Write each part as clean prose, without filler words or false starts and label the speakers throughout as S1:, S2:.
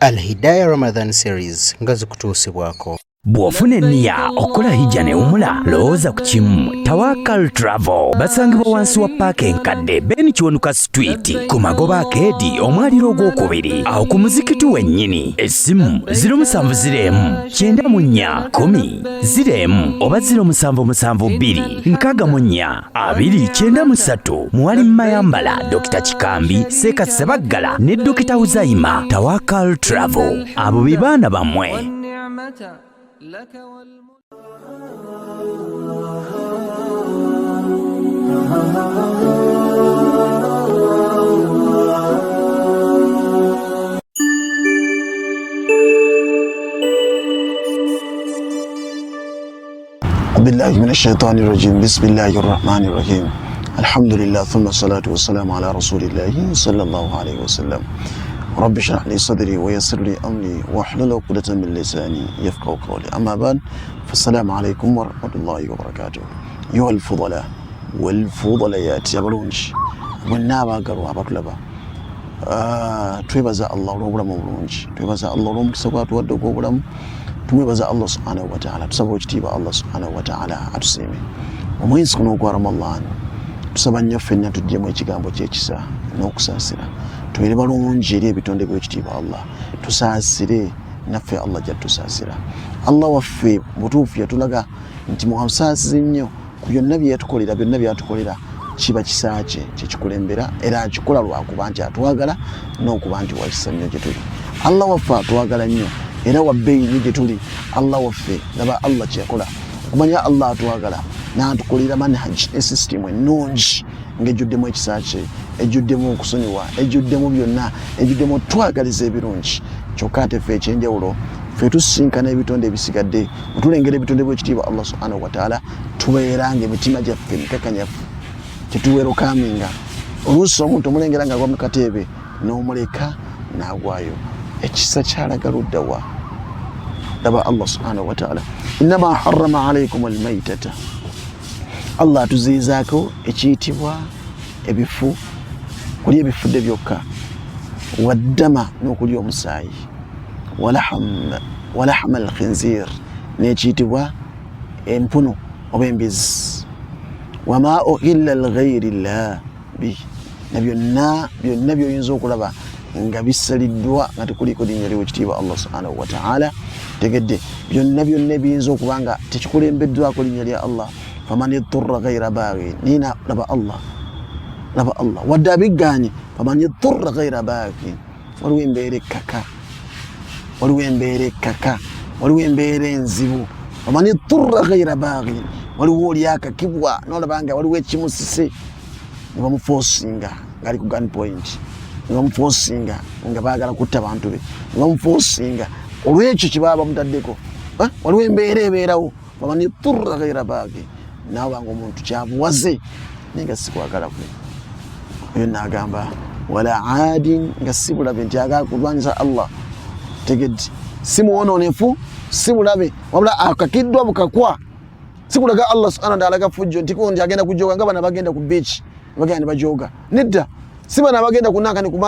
S1: Al-Hidayah Ramadan Series ngazi kutuusibwako.
S2: Bwofuna enniya okola hijja ne umula lowooza ku kimu Tawakal Travel basangibwa wansi wa paaka enkadde Ben Kiwanuka Street ku Magoba Arcade omwaliro ogwokubiri awo ku muzikiti wennyini. Essimu 0704-94-10 oba 0772-64-293 Muwali Mayambala Dr. Kikambi Seka Sebaggala ne Dr. Uzaima. Tawakal Travel abo bibaana bamwe. لك
S3: بالله من الشيطان الرجيم. بسم الله الرحمن الرحيم. الحمد لله ثم الصلاة والسلام على رسول الله صلى الله عليه وسلم. رب اشرح لي صدري ويسر لي امري واحلل عقدة من لساني يفقهوا قولي. اما بعد فالسلام عليكم ورحمة الله وبركاته. ايها الفضلاء والفضليات يا بلونش والنابا قروا بطلبا twebaza Allah olw'obulamu obulungi, twebaza Allah olw'omukisa gw'atuwadde ogw'obulamu, tumwebaza Allah subhanahu wa ta'ala, tusaba ekitiibwa Allah subhanahu wa ta'ala atusiime omwezi guno ogwa Ramadan. Tusaba nnyo ffenna tuggyemu ekigambo ky'ekisa n'okusaasira, tubeere balungi eri ebitonde by'ekitiibwa Allah, tusaasire naffe Allah gyatusaasira. Allah waffe butuufu yatulaga nti musaasize nnyo ku byonna bye yatukolera, byonna byatukolera kiba kisa kye kyekikulembera era akikola lwakuba nti atwagala n'okuba nti wakisa nnyo gye tuli. Allah waffe atwagala nnyo era wabbeeyi nnyo gye tuli. Allah waffe laba Allah kyeyakola okumanya Allah atwagala n'atukolera manhaj ne system ennungi ng'ejjuddemu ekisa kye, ejjuddemu okusonyiwa, ejjuddemu byonna, ejjuddemu twagaliza ebirungi. Kyokka ate ffe ekyenjawulo ffe tusisinkana ebitonde ebisigadde otulengera ebitonde by'ekitiibwa Allah subhanahu wa ta'ala, tubeeranga emitima gyaffe mikakanyafu, tetuwerokaminga. Oluusi omuntu omulengera nga agwa mu kateebe n'omuleka n'agwayo. Ekisa kyalaga ludda wa? Laba Allah subhanahu wa ta'ala, innama harrama alaykum almaytata, Allah atuziizaako ekiyitibwa ebifu, kulya ebifudde byokka, waddama n'okulya omusaayi, walahma alkhinzir n'ekiyitibwa empunu oba embizi, wama uhilla lighayri llah bihi, na byonna by'oyinza okulaba nga bisaliddwa nga tekuliko linnya ly'ekitiibwa Allah subhanahu wa ta'ala. Tegedde byonna ebiyinza okuba nga tekikulembeddwako linnya lya Allah. faman yadurra ghayra baghin, nina laba Allah wadde abigganye, faman yadurra ghayra baghin, waliwo embeera ekkaka, waliwo embeera enzibu. faman yadurra ghayra baghin, waliwo oli akakibwa n'olaba nga waliwo ekimusise, ne bamuforcinga ng'ali ku gun point, ne bamuforcinga nga baagala kutta bantu be, ne bamuforcinga olw'ekyo kye baba bamutaddeko. Waliwo embeera ebeerawo, faman yadurra ghayra baghin, naawe nga omuntu kyabuwaze naye nga si kwagala kwe. Oyo n'agamba wala aadin, nga si bulabe nti agala kulwanyisa Allah. Tegedde si muwonoonefu, si bulabe, wabula akakiddwa bukakwa. Si kulaga Allah subhanahu wa ta'ala alaga fujjo nti ko ndi agenda kujoga nga bana bagenda ku beach bagenda bajoga. Nedda, si bana bagenda kunaka ni ku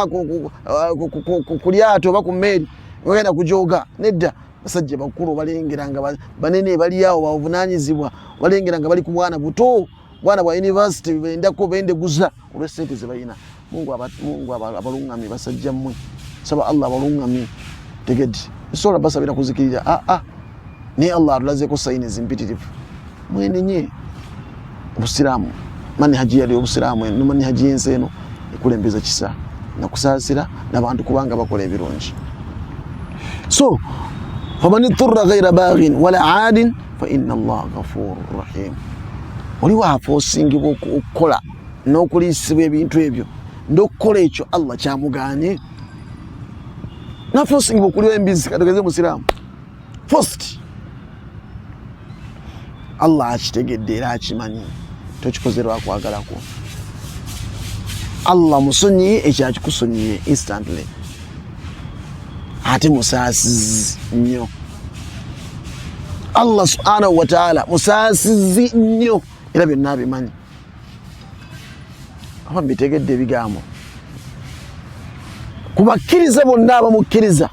S3: lyato oba ku mmeeri bagenda kujoga. Nedda, basajja bakulu balengera nga banene bali awo bavunaanyizibwa, balengera nga bali ku bwana buto, bwana bwa university bendako bende guza olw'essente ze balina. Mungu abalungamye basajja mmwe, saba Allah abalungamye. Tegedde sola basabira kuzikirira ne Allah atulazeeko sayini zimpitirivu. Mwenenye obusiraamu, manhaji yali obusiraamu eno, manhaji y'ensi eno ekulembeza kisa na kusaasira n'abantu kubanga bakola ebirungi. So faman yadurra ghayra baghin wala aadin fa inna Allah ghafurur rahim. Waliwo afoosingibwa okukola n'okuliisibwa ebintu ebyo n'okukola ekyo Allah kyamuganye. Nafoosingibwa okuliwa embizi katugeze musiraamu first. Allah akitegedde era akimanyi, tokikoze lwakwagala kwo. Allah musonyiye ekyakikusonyiye instantly, ate musaasizi nnyo. Allah subhanahu wa ta'ala musaasizi nnyo era byonna abimanyi. Aba mbitegedde ebigambo kubakkiriza bonna abamukkiriza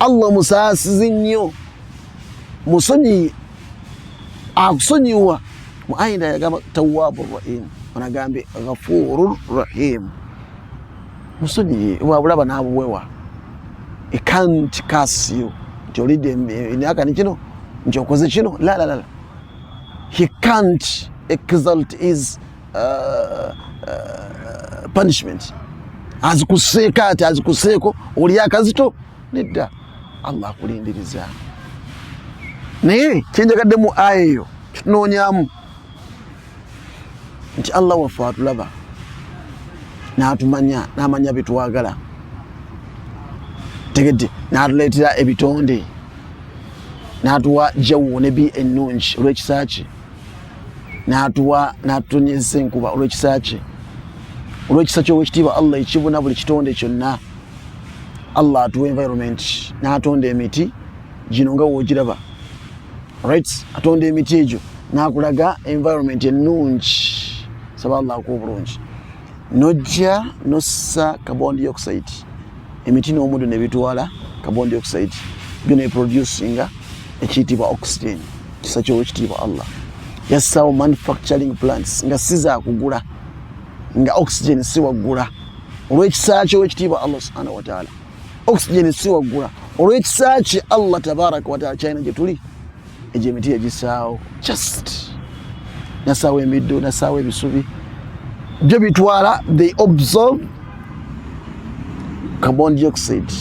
S3: Allah musaasizi nnyo musonyi akusonyiwa mu ayinda yagamba tawwabur rahim anagambe ghafurur rahim musonyi wabulaba nabuwewa he can't curse you nti olidde emyaka ni kino nti okoze kino la he can't exalt his punishment azikuseeka ati azikuseeko oli akazito nedda Allah akulindiriza naye kyenjagadde mu aya eyo tunoonyamu nti Allah waffe atulaba n'atumanya n'amanya bitwagala tegedde n'atuleetera ebitonde n'atuwa jawwo ne bi ennungi olw'ekisa kye n'atutonyeza enkuba olw'ekisa kye olw'ekisa ky'owekitiibwa Allah ekibuna buli kitonde kyonna Allah atuwa environment n'atonda emiti gino nga woogiraba right atonda emiti egyo n'akulaga environment ennungi saba Allah akuwa obulungi nojja nossa carbon dioxide emiti n'omuddo ne bitwala carbon dioxide byo ne producinga ekiyitibwa oxygen kisa ky'owekitiibwa Allah yassaawo manufacturing plants nga siza kugula nga oxygen si waggula olw'ekisa kye owekitiibwa Allah subhanahu wa ta'ala oxygen si waggula olw'ekisa kye Allah tabaraka wa ta'ala kyalina gye tuli egyo emiti yagisaawo just nasaawo emiddo nasaawo ebisubi byo bitwala they absorb carbon dioxide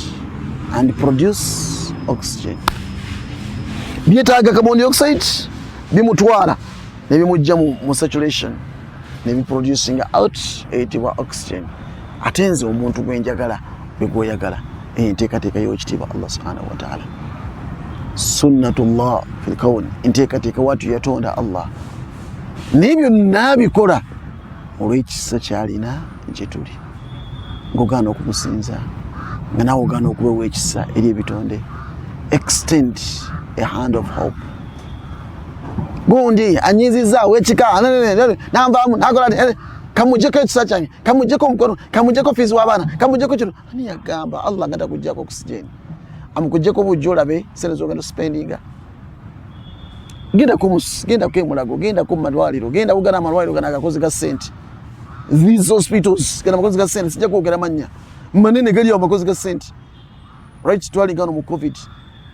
S3: and produce oxygen byetaaga carbon dioxide bimutwala ne bimujja mu saturation ne biproducing out eyitibwa oxygen ate nze omuntu gwenjagala begwoyagala enteekateeka y'ekitiibwa Allah subhanahu wa ta'ala sunnatullah fil kawn enteekateeka watu yatonda Allah n'ebyo nabikola olw'ekisa kyalina gye tuli ng'ogaana okumusinza nga naawe ogaana okuwewa ekisa eri ebitonde extend a hand of hope gundi anyizizaawo ekika nanvaamu nakola kamujjeko ekisa kyange kamujjeko omukono kamujjeko fiizi w'abaana kamujjeko kino ani yagamba Allah nga takujjako oxygen amukujjeko bujja olabe sente z'ogenda spendinga genda kemulago genda ku malwaliro genda kugana amalwaliro gana agakozi ga sente these hospitals gana amakozi ga sente sijja kwogera mannya manene gali amakozi ga sente right twalingano mu covid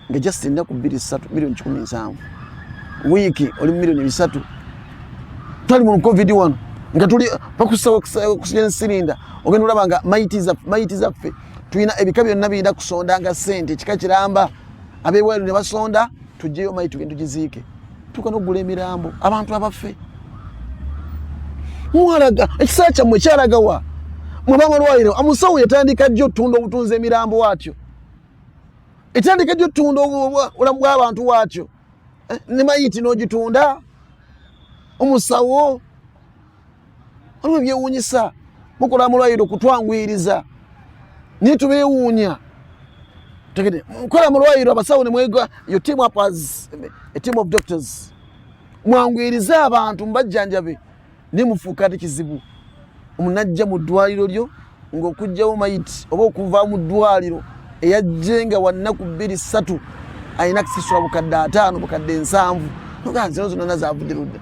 S3: nga just ennaku 2 milioni 17 wiki oli milioni 3 twali mu covid 1 nga tuli pakusa oxygen cylinder ogenda olaba nga maiti zaffe tulina ebika byonna birina kusonda nga sente kika kiramba abeewaayo ne basonda tujjeyo maiti tugende tugiziike tukana okugula emirambo abantu abaffe mwalaga ekisa kyammwe kyalagawa mwaba amalwaliro amusawo yatandika jjo otunda obutunzi emirambo waatyo etandika jjo otunda obulamu bw'abantu waatyo ne mayiti n'ogitunda omusawo olwo byewuunyisa mukola amalwaliro kutwanguyiriza naye tubeewuunya tegede mukola amalwaliro abasawo ne mwega your team up as a team of doctors mwanguyiriza abantu mbajjanjabe ne mufuuka ate kizibu omunajja mu ddwaliro lyo ng'okugjawo mayiti oba okuva mu ddwaliro eyajjenga wa nnaku 2-3 ayina kusasula bukadde 5 bukadde 7 noga zino zonna zaavudde ludda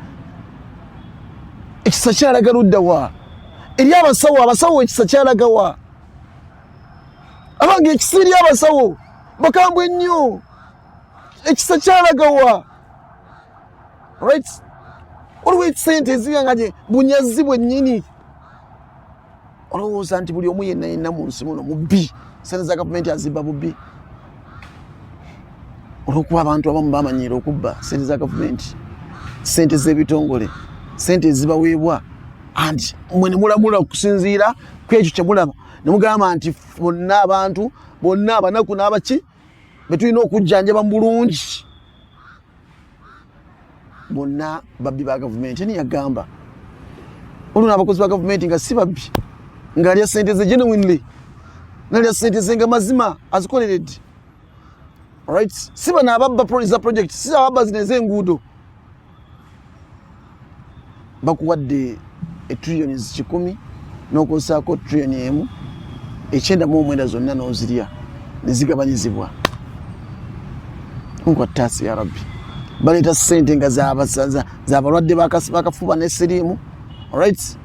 S3: ekisa kyalaga ludda wa eri abasawo ekisa kyalaga wa abange ekisa eri abasawo bakambwe nnyo ekisa kyalaga wa right waliwo esente eziga nga gye bunyazi bwennyini olowooza nti buli omu yenna mu nsi muno mubbi sente za gavumenti azibba bubbi olwokuba abantu abamu bamanyiira okubba sente za gavumenti sente z'ebitongole sente ezibaweebwa anti mwe ne mulamula okusinziira ku ekyo kye mulaba ne mugamba nti bonna abantu bonna abanaku n'abaki be tulina okujjanjaba mu bulungi bonna babbi ba gavumenti ani yagamba olwo n'abakozi ba gavumenti nga si babbi ng'alya sente ze genuinely n'alya sente ze nga mazima azikoleredde right si bano ababba za project si ababba zino ez'enguudo bakuwadde etrillioni 10 n'okosaako trillioni 1 9 zonna n'ozirya ne zigabanyizibwa Mungu atasi ya Rabbi. Baleta sente nga za balwadde bakafuba ne sirimu. Alright?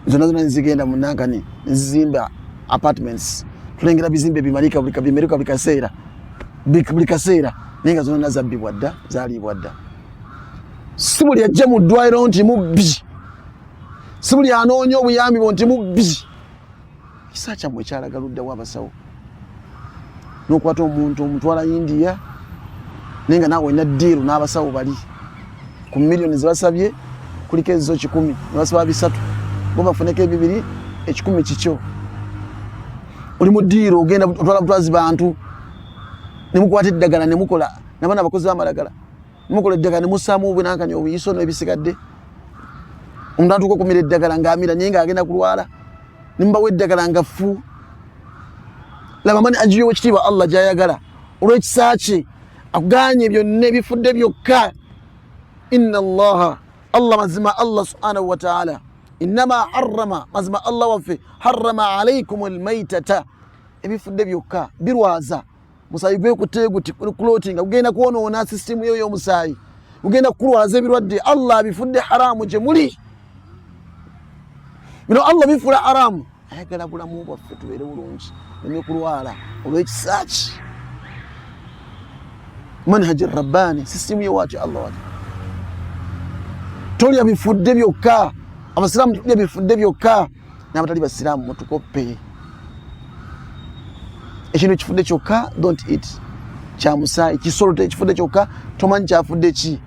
S3: Zona nzigenda munanga ni nzimba apartments. Tulengera bizimbe bimalika buli kaseera. Buli kaseera nenga zona nazabbibwa dda zaalibwa dda. Sibuli ajja mu ddwaliro nti mubbi. Sibuli anoonya obuyambi nti mubbi. Kisa kyamwe kyalagaludde w'abasawo. N'okwata omuntu omutwala India nenga naawe olina ddiiru n'abasawo bali ku millions zibasabye kuliko ezo 10 ne basaba 3 bo bafuneko 2 10 kikyo. Oli mu ddiiru ogenda otwala butwazi bantu ne mukwata eddagala ne mukola nabana abakozi b'amalagala ne mukola eddagala ne musaamu obwenankanya obuyiso n'ebisigadde. Omuntu atuuka okumira eddagala ng'amira naye ng'agenda kulwala ne mubawa eddagala nga ffu. Laba mani ajiyo wekitiibwa Allah gy'ayagala olw'ekisa kye akuganye byonna ebifudde byokka. Inna Allah mazima Allah subhanahu wa ta'ala innama harrama mazima Allah waffe harrama alaykum almaytata ebifudde byokka birwaza musayi gwe kuteguti clothing ugenda kuonoona system yo y'omusayi ugenda kulwaza ebirwadde Allah abifudde haramu gye muli. Bino Allah bifula haramu ayagala bulamu bwaffe tubeere bulungi ne kulwala olw'ekisa kye. Manhaj rabbani system yo wati Allah wati tolya bifudde byokka. Abasiraamu tulya bifudde byokka n'abatali basiraamu mutukoppe. Ekintu kifudde kyokka don't eat. Kya musaayi kisolo ekifudde kyokka tomanyi kyafudde ki.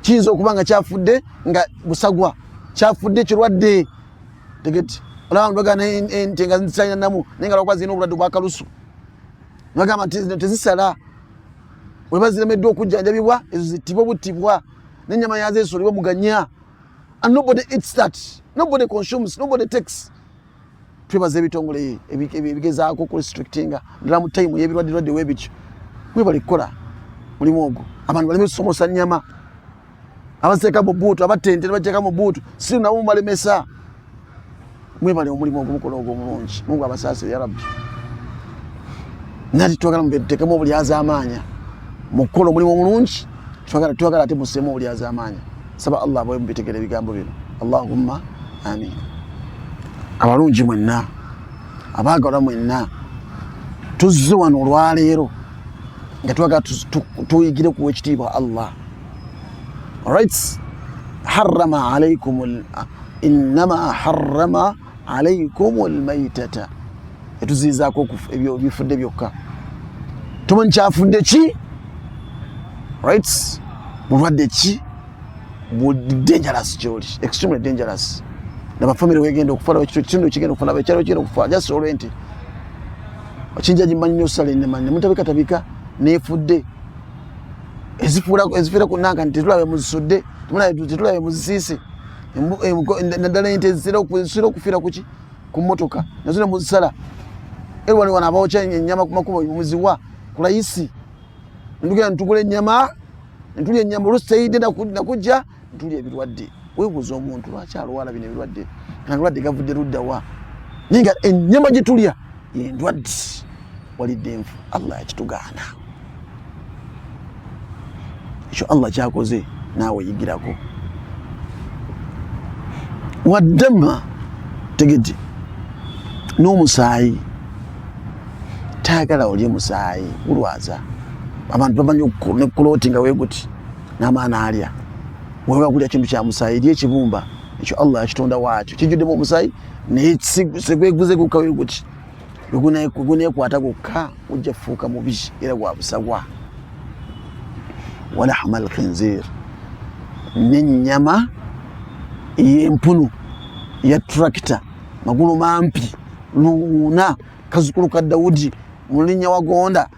S3: Kiyinza okuba nga kyafudde nga busagwa kyafudde kirwadde. Tegeti olaba bagana ente nga zisanya namu nenga lwakwa zina obulwadde bwa kalusu bagamba nti tezisala we baziremeddwa okujjanjabibwa ezo zitibwa butibwa n'ennyama yazo esolibwa muganya. And nobody eats that. Nobody consumes. Nobody takes. Twebaza ebitongole ebigezaako ku restrictinga ndala mu time y'ebirwadde webikyo. Mwe bali kola mulimu ogwo. Abantu baleme somosa nnyama. Abaseka mu buutu abatente bajjaka mu buutu si nabo balemesa. Mwe bali omulimu ogwo mukola ogwo mulungi. Mungu abasaasire ya Rabbi. Nati twagala mbetekemu obulyaza amaanya. Mukola omulimu omulungi. Twagala ate musemu obulyaza amaanya. Saba Allah bwe mbitegere bigambo bino. Allahumma amin. Abalungi mwenna abagala mwenna tuzze wano olwaleero nga twagala tuyigire ku ekitiibwa Allah. Alright? Harrama alaykum innama harrama alaykum almaytata. Etuzizaako ebyo bifudde byokka. Tumanyi kyafudde ki? Right? Bulwadde ki? Dangerous George, extremely dangerous. Na family wegenda okufala ekitundu kigenda okufala ekyalo kigenda okufala just orient. Ochinja jimanyi nosale ne manyi mutabika tabika nefudde. Ezifira kunanga ntitulabe muzisudde, tulabe muzisise. Ndala ente zira okufira kuki ku motoka. Nazina muzisala. Elwani wana baocha nyama kumakubo muziwa kulayisi. Ndugera ntugule nyama, ntulye nyama olusaide nakujja ntulye ebirwadde. Webuza omuntu lwaki alwala bino ebirwadde. Ndwadde gavudde ludda wa. Ninga ennyama gitulya endwadde walidde enfu. Allah yakitugaana. Ekyo Allah kyakoze naawe yigirako. Waddama tegedde n'omusaayi tayagala olye musaayi ulwaza. Abantu bamanyi okulotinga weguti n'amaana alya. Wewe kulya kintu kya musaayi lye ekibumba ekyo Allah yakitonda waakyo kijuddemu omusaayi naye segweguze gukka weguti guneekwata gukka ujja fuuka mubi era gwa busagwa. Walahma alkhinzir n'ennyama y'empunu ya tractor magulu mampi luuna kazukulu ka Dawudi mu linnya wagonda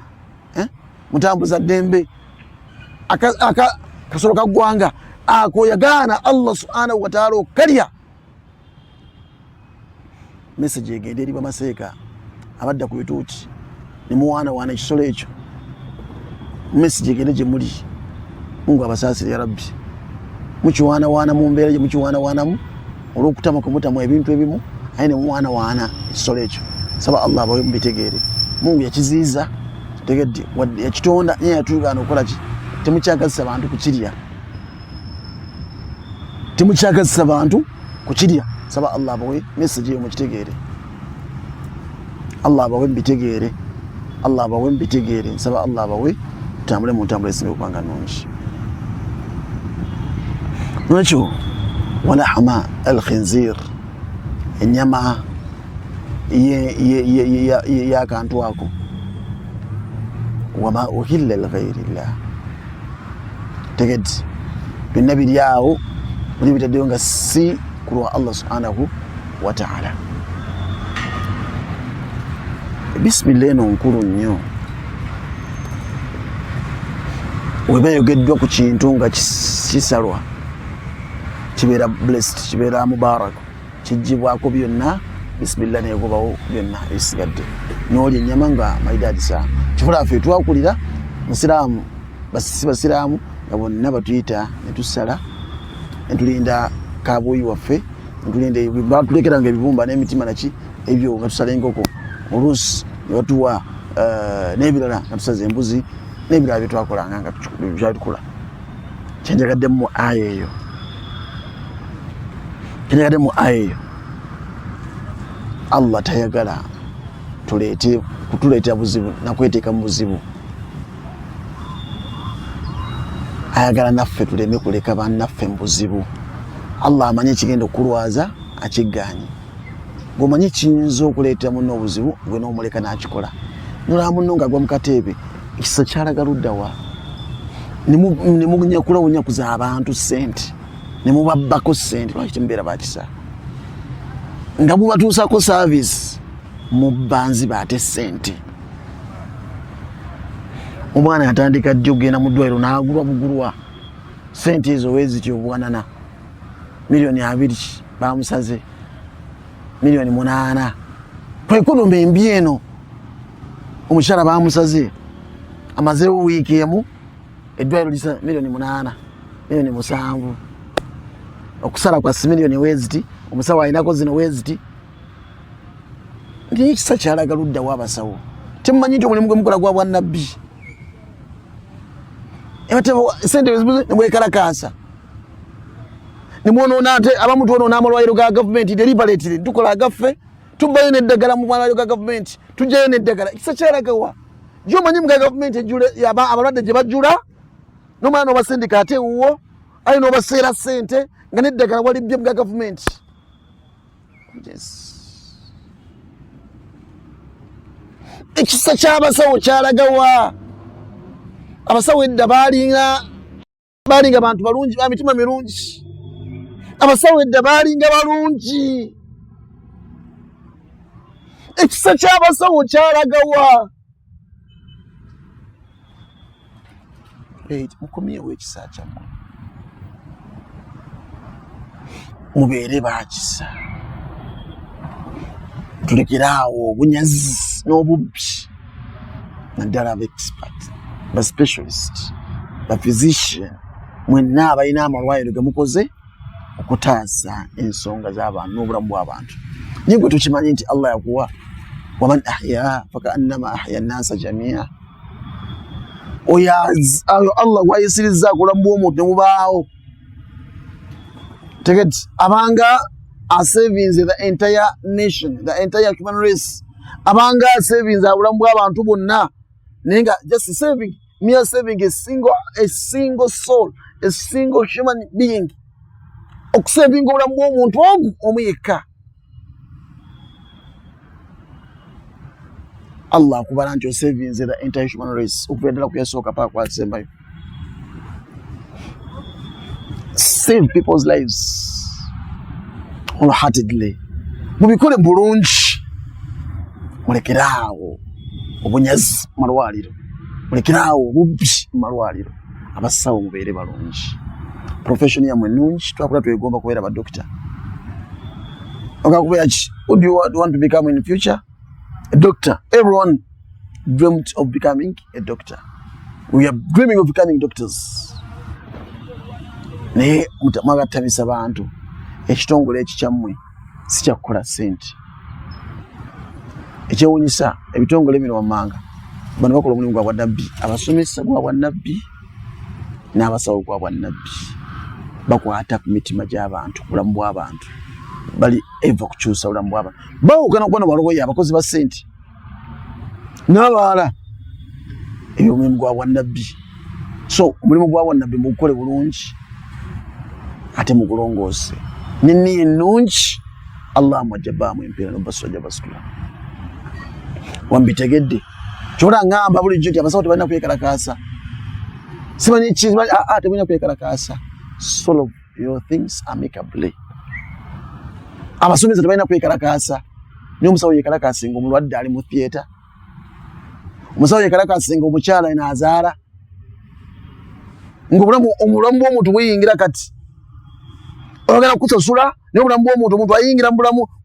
S3: mutambuza dembe kasolo ka gwanga ako yagaana Allah subhanahu wa ta'ala okalya. Message egende eri bamaseeka abadda ku bituuti ne muwaana ekisolo ekyo. Message egende gye muli. Mungu abasaasire ya Rabbi. Mukiwaana mu mbeera gye mukiwaanamu olw'okutama kumutamu ebintu ebimu aye ne muwaana ekisolo ekyo. Saba Allah bawe mubitegeere. Mungu yakiziiza tegedde wadde ekitonda nye yatugaana okukola ki temukyagazisa bantu kukirya temukyagazisa bantu kukirya saba Allah abawe message yo mukitegeere Allah abawe mbitegeere Allah abawe mbitegeere saba Allah abawe tambule mu ntambula esinga okubanga nungi nakyo wala hama al-khinzir enyama ya kantu ako wama uhilla lighairi llah tegedde byonna biri awo muli bitaddeyo nga si kulwa Allah subhanahu wa ta'ala bismillah eno nkulu nnyo weba yogeddwa ku kintu nga kisalwa kibeera blessed kibeera mubarak kijibwako byonna bismillah negobawo byonna ebisigadde n'oli ennyama nga maidadisa kifula ffe twakulira musiraamu basiraamu nga bonna batuyita netusala netulinda kabuyi waffe netulinda batulekeranga ebibumba n'emitima naki ebyo nga tusala enkoko oluusi nebatuwa n'ebirala nga tusaza embuzi n'ebirala byetwakolanga nga byatukula kyenjagaddemu mu aya eyo Allah tayagala kutuleetera buzibu nakweteeka mu buzibu ayagala naffe tuleme kuleka bannaffe mu buzibu Allah amanyi ekigenda okulwaza akigganye ng'omanyi kiyinza okuleetera munno obuzibu gwe n'omuleka n'akikola nolaba munno ng'agwa mu kateebe ekisa kyalaga luddawa ne mukulawunyakuza abantu ssente ne mubabbako ssente lwaki temubeera bakisa nga mubatuusako service mubbanzi baate ssente omwana yatandika jjo kugenda mu ddwaliro n'agulwa bugulwa ssente ezo weezityo obwanana miliyoni 2 bamusaze miliyoni 8 twekonomba embi eno omukyala bamusaze amazeewo wiiki emu eddwaliro lisa miliyoni 8 miliyoni 7 okusala kwa miliyoni weeziti omusawo alinako zino weeziti ndi kisa kyalaga luddawo abasawo temumanyi nti omulimu gwe mukola gwa bwannabbi sente nemwekalakaasa nemwonoona ate abamu twonoona amalwaliro ga gavumenti deliberately tukola agaffe tubbayo n'eddagala mu malwaliro ga gavumenti tujjayo n'eddagala kisa kyalagawa gyomanyi muga gavumenti abalwadde gye bajjula nomala n'obasindika ate ewuwo ali n'obaseera ssente nga n'eddagala walibbye muga gavumenti ekisa ky'abasawo kyalagawa abasawo edda baalinga bantu balungi bamitima mirungi abasawo edda baalinga balungi ekisa ky'abasawo kyalagawa mukomyewo ekisa kyammwe mubeere bakisa tulekeraawo obunyazi n'obubbi naddala abexpert ba specialist ba physician mwenna abalina amalwaliro ge mukoze okutaasa ensonga z'abantu n'obulamu bw'abantu naye gwe tukimanyi nti Allah yakuwa waman ahyaha fakaannama ahya nnasa jamia oyo Allah gwayisiriza obulamu bw'omuntu ne bubaawo tegedde abanga savings the entire nation, the entire human race. Abanga savings abulamu bw'abantu bonna. Nenga just saving, mere saving a single soul, a single human being. Okusaving obulamu bw'omuntu ogu omu yekka. Allah kubala nti savings the entire human race. Okubeddera ku yasooka paka kwasembayo. Save people's lives. Wholeheartedly. Mubikole bulungi. Mulekeraawo obunyazi malwaliro. Mulekeraawo obubbi malwaliro. Abasawo mubeere balungi. Profession yammwe nnungi twakula twegomba kubeera ba doctor. Okakubeera ki? Who do you want to become in the future? A doctor. Everyone dreamt of becoming a doctor. We are dreaming of becoming doctors. Naye mwagatamisa bantu. Ekitongole ekikyammwe si kyakukola ssente. Ekyewuunyisa ebitongole bino wammanga bano bakola omulimu gwa bwannabbi abasomesa gwa bwannabbi n'abasawo gwa bwannabbi bakwata ku mitima gy'abantu bulamu bw'abantu bali eva kukyusa bulamu bw'abantu bawukana okubona balogoya abakozi ba ssente n'abalala ebyo omulimu gwa bwannabbi so omulimu gwa bwannabbi mugukole bulungi ate mugulongoose nenniye ennungi Allah mwajjabaamu empeera nobasajja basitula wambitegedde kyola ngamba bulijjo nti abasawo tebalina kwekalakaasa simanyi tebalina kwekalakaasa solve your things amicably abasomesa tebalina kwekalakaasa niyo omusawo yekalakaase nga omulwadde ali mu theatre omusawo yekalakaase nga omukyala enaazaala nga omulamu bw'omuntu buyingira kati oyagala kusasula naye obulamu bw'omuntu omuntu ayingira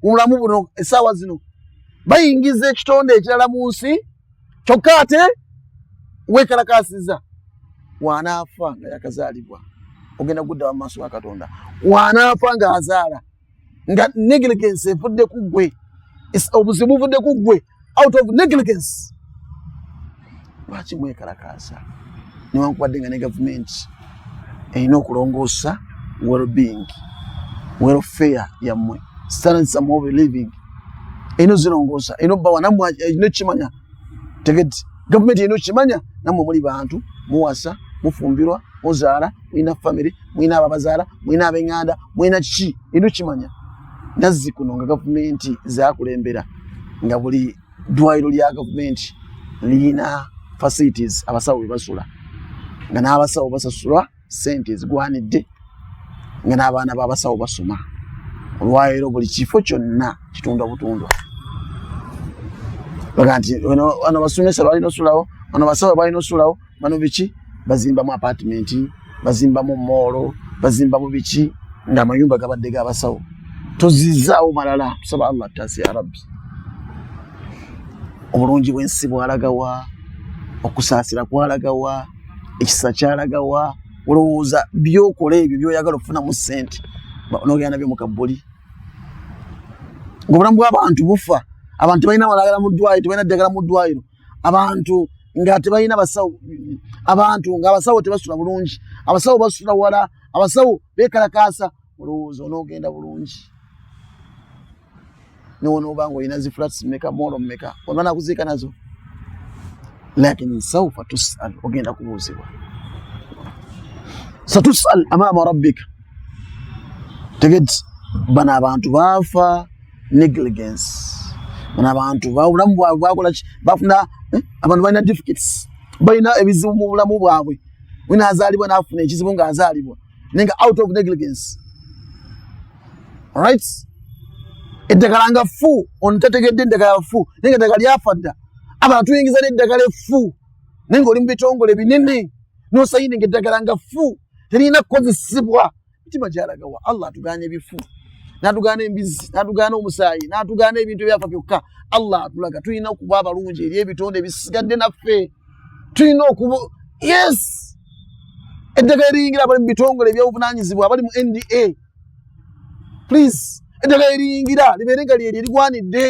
S3: mulamu buno essaawa zino bayingiza ekitonde ekirala mu nsi kyokka ate weekalakaasiza waanaafa nga yakazaalibwa ogenda kudda mu maaso ga Katonda waanaafa nga azaala nga negligence evudde ku ggwe obuzibu buvudde ku ggwe out of negligence lwaki mwekalakaasa newankubadde nga ne gavumenti erina okulongoosa well-being welfare yammwe standards zammwe of living erina ozirongoosa erina obbawa nammwe erina okimanya tegedde gavumenti erina okimanya nammwe muli bantu muwasa mufumbirwa muzaala mulina famire mulina ababazaala mulina ab'eŋŋanda mulina kiki erina okimanya nazzi kuno nga gavumenti zakulembera nga buli ddwaliro lya gavumenti liyina facilities abasawo bwe basula nga n'abasawo basasulwa ssente ezigwanidde nga n'abaana b'abasawo basoma olwaleero buli kifo kyonna kitundwa butundwa baga nti wano basomesa balina osulawo wano basawo balina osulawo bano biki bazimbamu apartment bazimbamu moolo bazimbamu biki ng'amayumba gabadde g'abasawo tozizaawo malala tusaba Allah taasi ya rabbi obulungi bw'ensi bwalagawa okusaasira kwalagawa ekisa kyalagawa olowooza byokola ebyo byoyagala okufunamu ssente n'ogenda nabyo mu kabbuli ng'obulamu bw'abantu bufa abantu tebalina malagala mu ddwaliro tebalina ddagala mu ddwaliro abantu nga tebalina basawo abantu ng'abasawo tebasula bulungi abasawo basula wala abasawo beekalakaasa olowooza onoogenda bulungi niwonoobanga olina zi flats mmeka moolo mmeka olina nakuziika nazo lakini saufa tusal ogenda kubuuzibwa satusal amaama rabbika tegedde bano abantu baafa negligence bano abantu bulamu bwabwe bwakola ki bafuna abantu balina difficulties balina ebizibu mu bulamu bwabwe wina azaalibwa n'afuna ekizibu ng'azaalibwa naye nga out of negligence alright eddagala nga ffu ono tategedde eddagala ffu naye nga eddagala lyafa dda abantu tuyingiza n'eddagala effu naye ng'oli mu bitongole binene n'osayininga eddagala nga ffu terina kukozesebwa mitima gyalagawa Allah atugaanya ebifu n'atugaana embizi n'atugaana omusaayi n'atugaana ebintu ebyafa byokka Allah atulaga tulina okuba abalungi eri ebitonde ebisigadde naffe tulina okuba yes eddagala eriyingira abali mu bitongole ebyobuvunaanyizibwa abali mu NDA please eddagala eriyingira libeere nga lyeri erigwanidde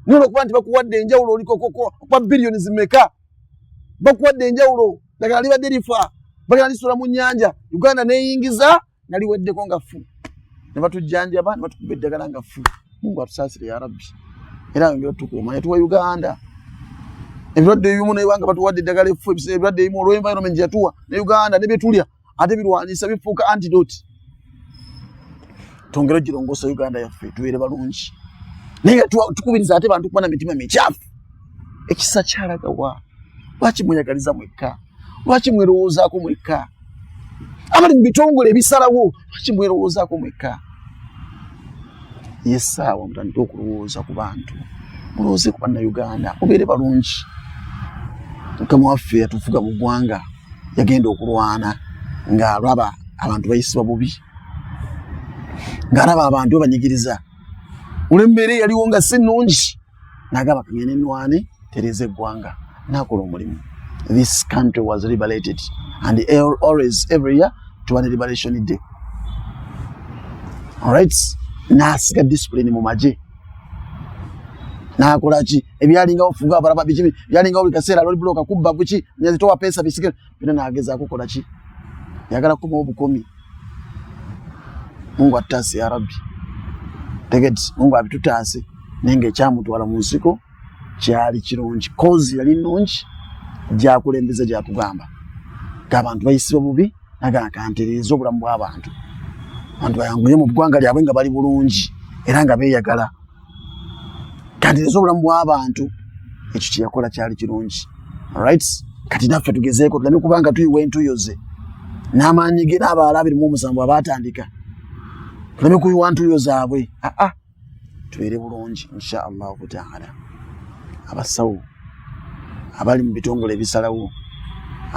S3: nona okuba nti bakuwadde enjawulo olikokoko kwa biliyoni zimeka bakuwadde enjawulo ddagala libadde lifa bagenda lisula mu nnyanja Uganda neyingiza nga liweddeko nga ffu ne batujjanjaba ne batukuba eddagala nga ffu Mungu atusaasire ya rabbi era ayongera otukuuma yatuwa Uganda ebirwadde ebimu nayebanga batuwadde eddagala effu ebirwadde ebimu olw'environment yatuwa ne Uganda ne byetulya ate birwanyisa bifuuka antidote twongere ogirongoosa Uganda yaffe tubeere balungi naye tukubiriza ate bantu kuba na mitima mikyafu ekisa kyalagawa lwaki mweyagaliza mwekka lwaki mwerowoozaako mwekka abali mu bitongole ebisalawo lwaki mwerowoozaako mwekka yesaawa mutandika okulowooza ku bantu mulowooze ku bannayuganda mubeere balungi mukama waffe yatufuga mu ggwanga yagenda okulwana ng'alaba abantu bayisibwa bubi ng'alaba abantu banyigiriza olw'embeera yaliwo nga si nnungi n'agamba kagende nnwane tereeza eggwanga n'akola omulimu. This country was liberated and always every year to one liberation day. All right, n'asiga discipline mu magye nakola ki ebyalinga ofuga abalaba bikibi byalinga oli kaseera loli bloka kubba buki nyazi towa pesa bisike bina nageza kukola ki yagala kuma obukomi Mungu atase ya Rabbi tegeti Mungu abitutase nenge kyamutwala mu nsiko kyali kirungi kozi yali nungi gyakulembeza gyatugamba abantu bayisiba bubi nagankantereza obulamu bw'abantu abantu bayanguye mu bwanga lyabwe nga bali bulungi era nga beeyagala kantereza obulamu bw'abantu ekyo kyeyakola kyali kirungi alright kati naffe tugezeeko tuleme kubanga tuyiwe ntuyoze n'amaanyi ge n'abalala 27 abaatandika tuleme kuyiwa ntuyo zaabwe tubeere bulungi insha Allahu taala abasawo abali mu bitongole ebisalawo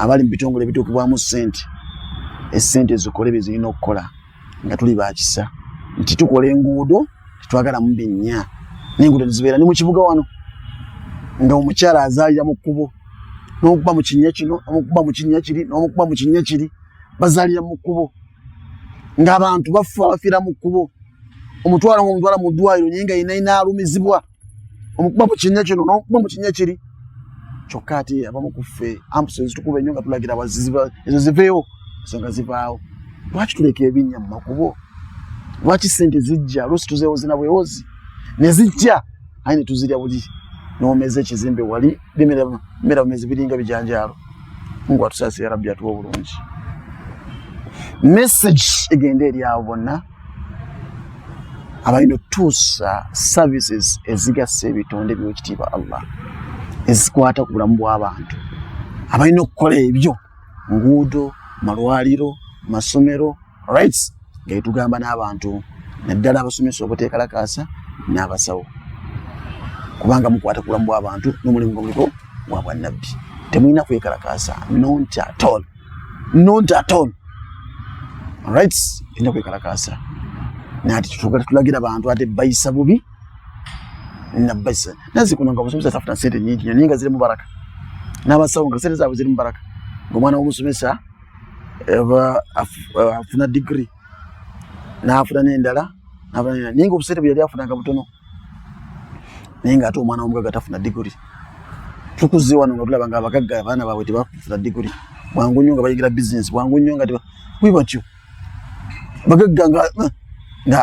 S3: abali mu bitongole ebituukibwamu essente zikole bye zirina okukola nga tuli bakisa nti tukola enguudo tetwagala mu binnya n'enguudo nizibeera ni mu kibuga wano nga omukyala azaalira mu kkubo n'okuba mu kinnya kino n'okuba mu kinnya kiri n'okuba mu kinnya kiri bazaalira mu kkubo ng'abantu bafa bafiira mu kkubo omutwala mu ddwaliro naye nga yina alumizibwa omukuba mu kinnya kino n'okuba mu kinnya kiri kyokka ate abamu ku ffe ampuso ezitukuba ennyo nga tulagira waziziba ezo ziveewo ezo nga zivaawo lwaki tuleka ebinnya mu makubo lwaki ssente zijja lusi tuzeewozi na bwewozi ne zijja aye ne tuzirya buli n'omeza ekizimbe wali bimera bumezi biringa bijanjaalo Mungu atusaasire Rabbi atuwa obulungi message egenda eri abo bonna abalina otuusa services ezigasa ebitonde by'ekitiibwa Allah ezikwata ku bulamu bw'abantu abalina okukola ebyo nguudo malwaliro masomero rights nga tugamba n'abantu naddala abasomesa obuteekalakaasa n'abasawo kubanga mukwata ku bulamu bw'abantu n'omulimu guliko gwa bwannabbi temulina kwekalakaasa not at all rights ina kwekalakaasa nati tulagira abantu ate bayisa bubi na bayisa nazi kuna nga musomesa tafuta sente nyingi nyinga ziri mubaraka n'abasawo nga sente zaabwe ziri mubaraka ng'omwana w'omusomesa afuna degree n'afuna n'endala naye nga obusente bwe yali afunanga butono naye nga ate omwana w'omugagga tafuna degree tukuze wano nga tulaba nga abagagga abaana baabwe tebafuna degree bwangu nnyo nga bayigira business bwangu nnyo nga wibatyo bagagga nga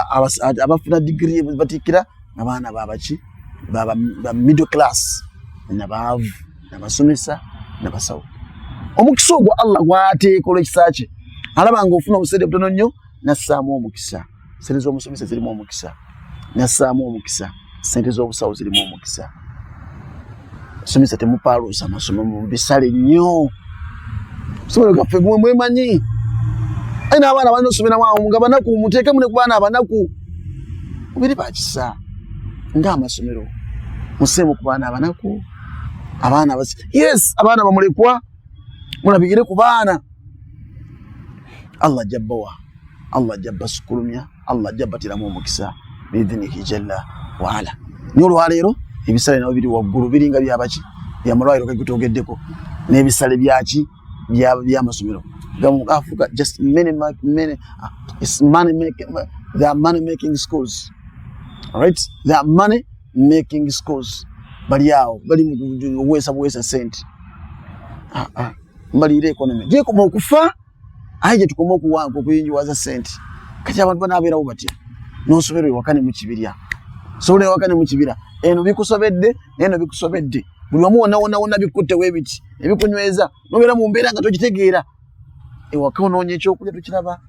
S3: abafuna degree batikira abaana babaki baba middle class nabaavu nabasomesa nabasawo omukisa ogwo Allah gwateekola ekisa kye alaba nga ofuna obusente butono nnyo nassaamu omukisa sente z'omusomesa zirimu omukisa nassaamu omukisa sente z'obusawo zirimu omukisa somesa temupaaluusa amasomo mu bisale nnyo somero gaffe mwemanyi aye n'abaana balina osomera mwamu nga banaku muteekemu ne ku baana abanaku mubiri bakisa ng'amasomero museemu ku baana abanaku abaana yes abaana bamulekwa mulabigire ku baana Allah jabbawa Allah jabba sukulumya Allah jabbatiramu omukisa biidhinihi jalla waala n'olwaleero ebisale nabo biri waggulu biringa byabaki byamalwaliro gagutoogeddeko n'ebisale byaki by'amasomero gamu Africa just many it's money making, they are money making schools, all right, they are money making schools bali yao bali mu wesa sente bali ile economy je ko okufa aje tukoma okuwanko kuyinjiwaza sente kati abantu banabeera obatya n'osomero wakane mu kibirya sole wakane mu kibira eno bikusobedde neno bikusobedde buli wamu wona bikutte webiti ebikunyweza nobeera mu mbeera nga tokitegeera ewaka onoonye ekyokulya tukiraba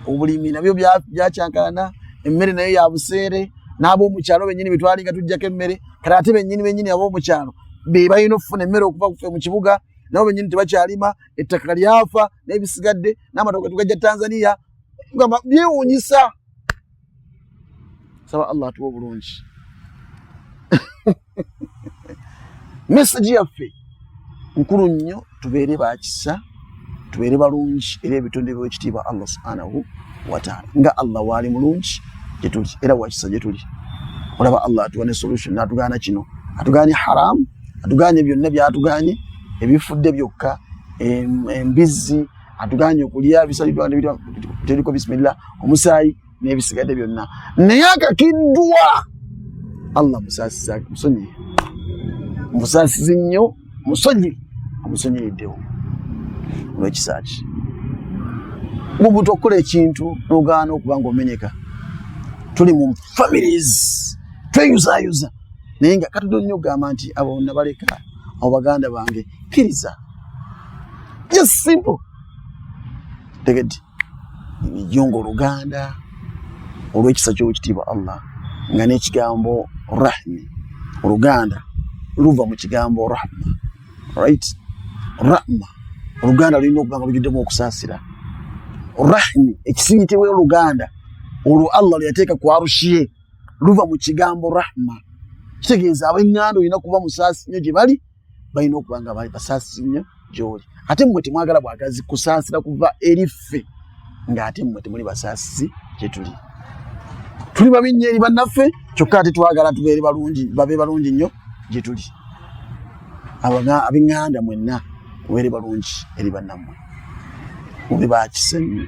S3: obulimi nabyo byakyankana emmere nayo ya buseere n'ab'omukyalo bennyini betwalinga tujjako emmere kale ate bennyini ab'omukyalo be balina okufuna emmere okuva kufe mu kibuga nabo bennyini tebakyalima ettaka lyafa n'ebisigadde n'amatooke tugajja Tanzania nga byewuunyisa saba Allah atuwa obulungi message yaffe nkulu nnyo tubeere bakisa tubeere balungi era ebitonde by'ekitiibwa Allah subhanahu wa ta'ala nga Allah waali mulungi gye tuli era wakisa gye tuli olaba Allah atuwa ne solution n'atugaana kino atugaanye haramu atugaanye byonna by'atugaanye ebifudde byokka embizzi atugaanye okulya bisalidwa teriko bismillah omusaayi n'ebisigadde byonna naye akakiddwa Allah musasiza musonyi musasizi nnyo musonyi amusonyiriddewo olw'ekisaaki bubuto okukola ekintu n'ogaana okuba ng'omenyeka tuli mu families tweyuzayuza naye nga katudo nnyo okugamba nti abo bonna baleka abo baganda bange kkiriza just simple tegedde yongo Oluganda olw'ekisa ky'owekitiibwa Allah nga n'ekigambo rahmi Oluganda luva mu kigambo rahma right rahma Oluganda lulina okuba nga lujjuddemu okusaasira rahmi ekisiyitibwa Oluganda olwo Allah lwe yateeka ku arushiye luva mu kigambo rahma kitegeeza ab'eŋŋanda olina kuba musaasi nnyo gye bali balina okuba nga bali basaasi nnyo gy'oli ate mmwe temwagala bwagazi kusaasira kuva eri ffe ng'ate mmwe temuli basaasi gye tuli babi nnyo eri bannaffe kyokka ate twagala tubeere balungi babe balungi nnyo gye tuli ab'eŋŋanda mwenna mubeere balungi eri bannammwe mube bakisenyu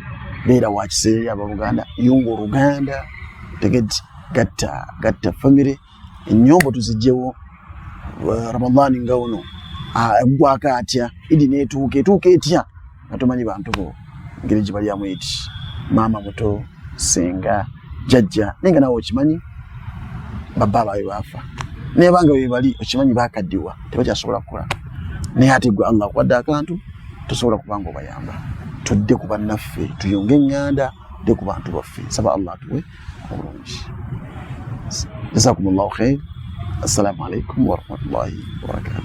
S3: beera wakiseera eri Abaluganda yunga Oluganda tegedde gatta famire ennyombo tuzigyewo Ramadhani nga ono eggwako atya idi neetuuka etya nga tomanyi bantu bo ngeri gye balyamu eti maama muto senga jjajja naye nga naawe okimanyi babba baawe baafa naye banga bwe bali okimanyi baakaddiwa tebakyasobola kukola naye ate gwe Allah akuwadde akantu tosobola kuba nga obayamba tudde ku bannaffe tuyunge eŋŋanda tudde ku bantu baffe saba Allah atuwe obulungi jazakumullahu khair assalamu alaikum warahmatullahi wabarakatuh